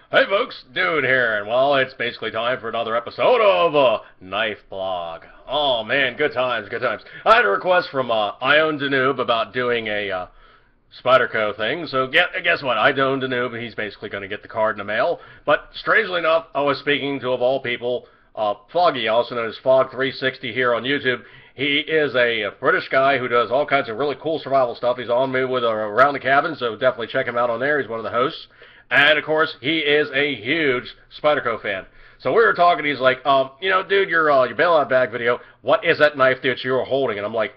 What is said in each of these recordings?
Hey folks, Dude here, and well, it's basically time for another episode of Knife Blog. Oh man, good times, good times. I had a request from Ion Danube about doing a Spyderco thing, so guess what? I owned Danube, and he's basically going to get the card in the mail. But strangely enough, I was speaking to, of all people, Foggy, also known as Fog360 here on YouTube. He is a British guy who does all kinds of really cool survival stuff. He's on me with Around the Cabin, so definitely check him out on there. He's one of the hosts. And, of course, he is a huge Spyderco fan. So we were talking, he's like, dude, your bailout bag video, what is that knife that you're holding? And I'm like,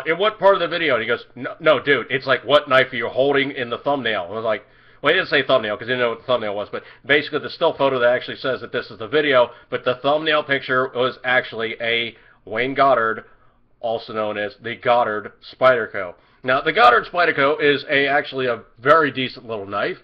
in what part of the video? And he goes, no, dude, it's like, what knife are you holding in the thumbnail? And I was like, well, he didn't say thumbnail because he didn't know what the thumbnail was, but basically the still photo that actually says that this is the video, but the thumbnail picture was actually a Wayne Goddard, also known as the Goddard Spyderco. Now, the Goddard Spyderco is actually a very decent little knife.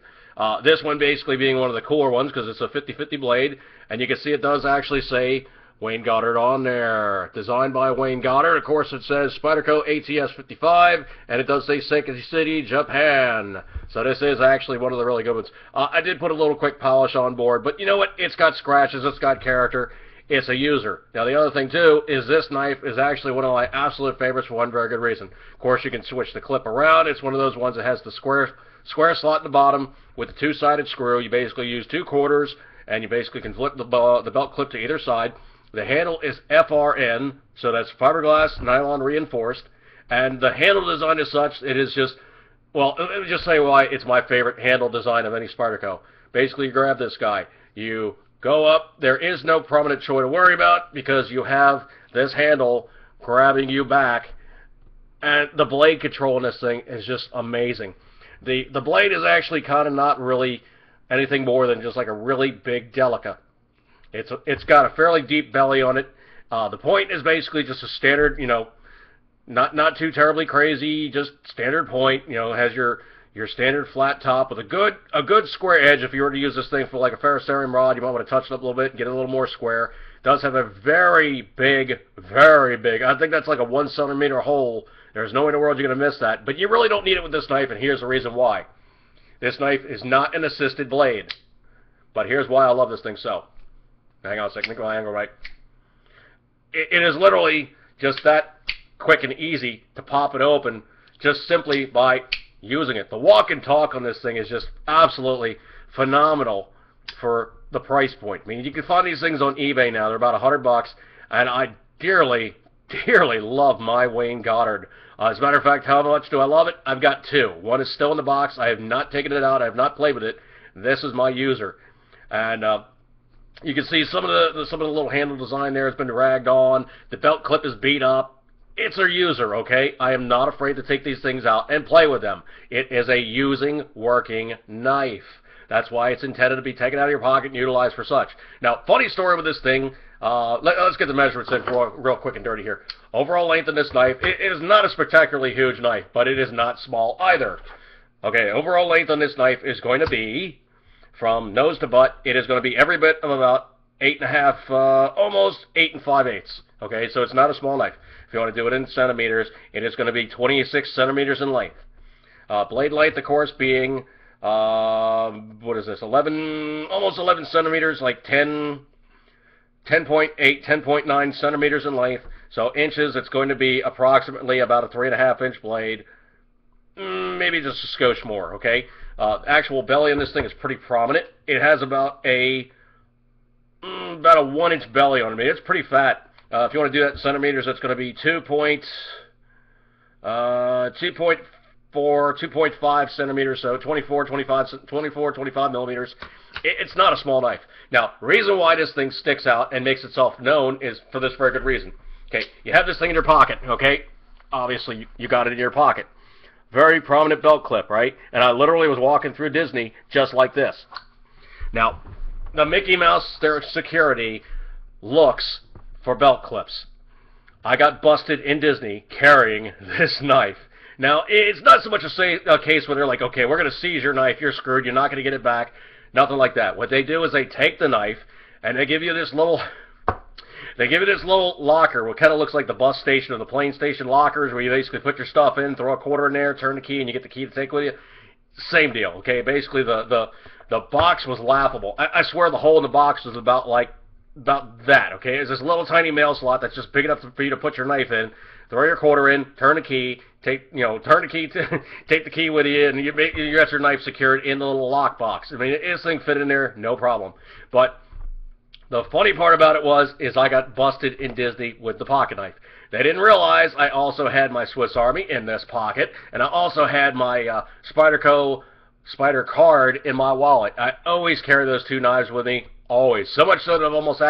This one basically being one of the cooler ones because it's a 50-50 blade, and you can see it does actually say Wayne Goddard on there. Designed by Wayne Goddard. Of course, it says Spyderco ATS 55, and it does say Seiki City, Japan. So this is actually one of the really good ones. I did put a little quick polish on board, but you know what? It's got scratches. It's got character. It's a user. Now, the other thing, too, is this knife is actually one of my absolute favorites for one very good reason. Of course, you can switch the clip around. It's one of those ones that has the square slot in the bottom with the two-sided screw. You basically use 2/4, and you basically can flip the belt clip to either side. The handle is FRN, so that's fiberglass nylon reinforced, and the handle design is such, it is just, well, let me just say why it's my favorite handle design of any Spyderco. Basically, you grab this guy, you go up, there is no prominent choy to worry about because you have this handle grabbing you back, and the blade control in this thing is just amazing. The blade is actually kind of not really anything more than just like a really big Delica. It's got a fairly deep belly on it. The point is basically just a standard, not too terribly crazy, just standard point. It has your standard flat top with a good square edge. If you were to use this thing for like a ferrocerium rod, you might want to touch it up a little bit and get it a little more square. It does have a very big, I think that's like a 1 centimeter hole. There's no way in the world you're going to miss that. But you really don't need it with this knife, and here's the reason why. This knife is not an assisted blade. But here's why I love this thing so. Hang on a second, make my angle right. It is literally just that quick and easy to pop it open just simply by using it. The walk and talk on this thing is just absolutely phenomenal for the price point. I mean, you can find these things on eBay now. They're about $100, and I dearly love my Wayne Goddard. As a matter of fact, how much do I love it? I've got two. One is still in the box. I have not taken it out. I have not played with it. This is my user. And you can see some of the little handle design there has been dragged on. The belt clip is beat up. It's a user, okay? I am not afraid to take these things out and play with them. It is a using, working knife. That's why it's intended to be taken out of your pocket and utilized for such. Now, funny story with this thing. Let's get the measurements in real quick and dirty here. Overall length of this knife, it is not a spectacularly huge knife, but it is not small either. Okay, overall length on this knife is going to be, from nose to butt, it is going to be every bit of about 8.5, almost 8 5/8. Okay, so it's not a small knife. If you want to do it in centimeters, it is going to be 26 centimeters in length. Blade length, of course, being, what is this, almost 11 centimeters, like 10.8, 10.9 centimeters in length. So inches, it's going to be approximately about a 3.5-inch blade, maybe just a skosh more, okay? Actual belly on this thing is pretty prominent. It has about a 1-inch belly on it. I mean, it's pretty fat. If you want to do that in centimeters, it's going to be 2.5 centimeters, so 24, 25 millimeters. It's not a small knife. Now, the reason why this thing sticks out and makes itself known is for this very good reason. Okay, you have this thing in your pocket, okay? Obviously, you got it in your pocket. Very prominent belt clip, right? And I literally was walking through Disney just like this. Now, the Mickey Mouse security looks for belt clips. I got busted in Disney carrying this knife. Now, it's not so much a case where they're like, okay, we're going to seize your knife, you're screwed, you're not going to get it back. Nothing like that. What they do is they take the knife and they give you this little locker, what kind of looks like the bus station or the plane station lockers, where you basically put your stuff in, throw a quarter in there, turn the key, and you get the key to take with you. same deal, okay? Basically, the box was laughable. I swear the hole in the box was about that, okay? It's this little tiny mail slot that's just big enough for you to put your knife in, throw your quarter in, turn the key, take the key with you, and you got your knife secured in the little lock box. I mean, this thing fit in there, no problem. But the funny part about it is I got busted in Disney with the pocket knife. They didn't realize I also had my Swiss Army in this pocket, and I also had my Spyderco Spider card in my wallet. I always carry those two knives with me, always. So much so that I've almost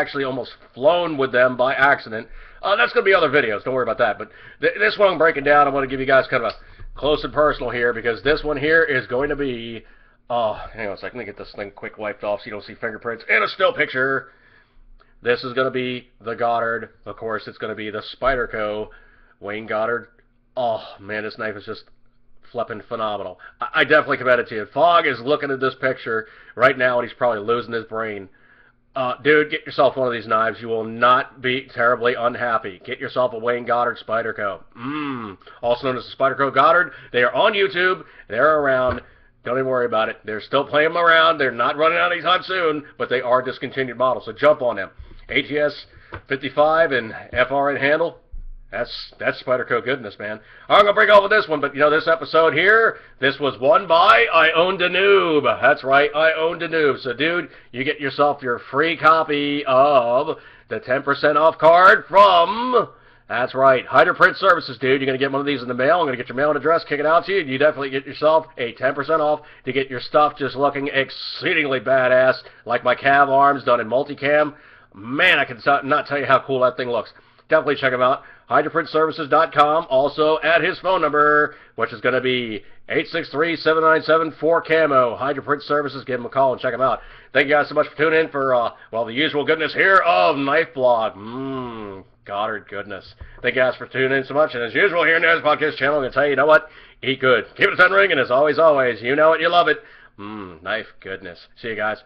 flown with them by accident. That's going to be other videos, don't worry about that. But this one I'm breaking down, I want to give you guys kind of a close and personal here, because this one here is going to be, hang on a second, let me get this thing quick wiped off so you don't see fingerprints and a still picture. This is going to be the Goddard. Of course, it's going to be the Spyderco Wayne Goddard. Oh, man, this knife is just flipping phenomenal. I definitely commend it to you. Fogg is looking at this picture right now, and he's probably losing his brain. Dude, get yourself one of these knives. You will not be terribly unhappy. Get yourself a Wayne Goddard Spyderco. Also known as the Spyderco Goddard. They are on YouTube. They're around. Don't even worry about it. They're still playing them around. They're not running out anytime soon, but they are discontinued models, so jump on them. ATS 55 and FRN handle. That's Spyderco goodness, man. I'm going to break off with this one, but, you know, this episode here, this was won by I Owned a Noob. That's right, I Owned a Noob. So, dude, you get yourself your free copy of the 10% off card from, that's right, Hydra Print Services, dude. You're going to get one of these in the mail. I'm going to get your mailing address, kick it out to you. You definitely get yourself a 10% off to get your stuff just looking exceedingly badass, like my cav arms done in multicam. Man, I can not tell you how cool that thing looks. Definitely check him out. HydraPrintServices.com. Also, at his phone number, which is going to be 863-797-4CAMO. Hydra Print Services. Give him a call and check him out. Thank you guys so much for tuning in for, well, the usual goodness here of Knife Blog. Goddard goodness. Thank you guys for tuning in so much. And as usual here in the Podcast channel, I'm going to tell you, you know what? Eat good. Keep it 10 ring, and as always, you know it, you love it. Knife goodness. See you guys.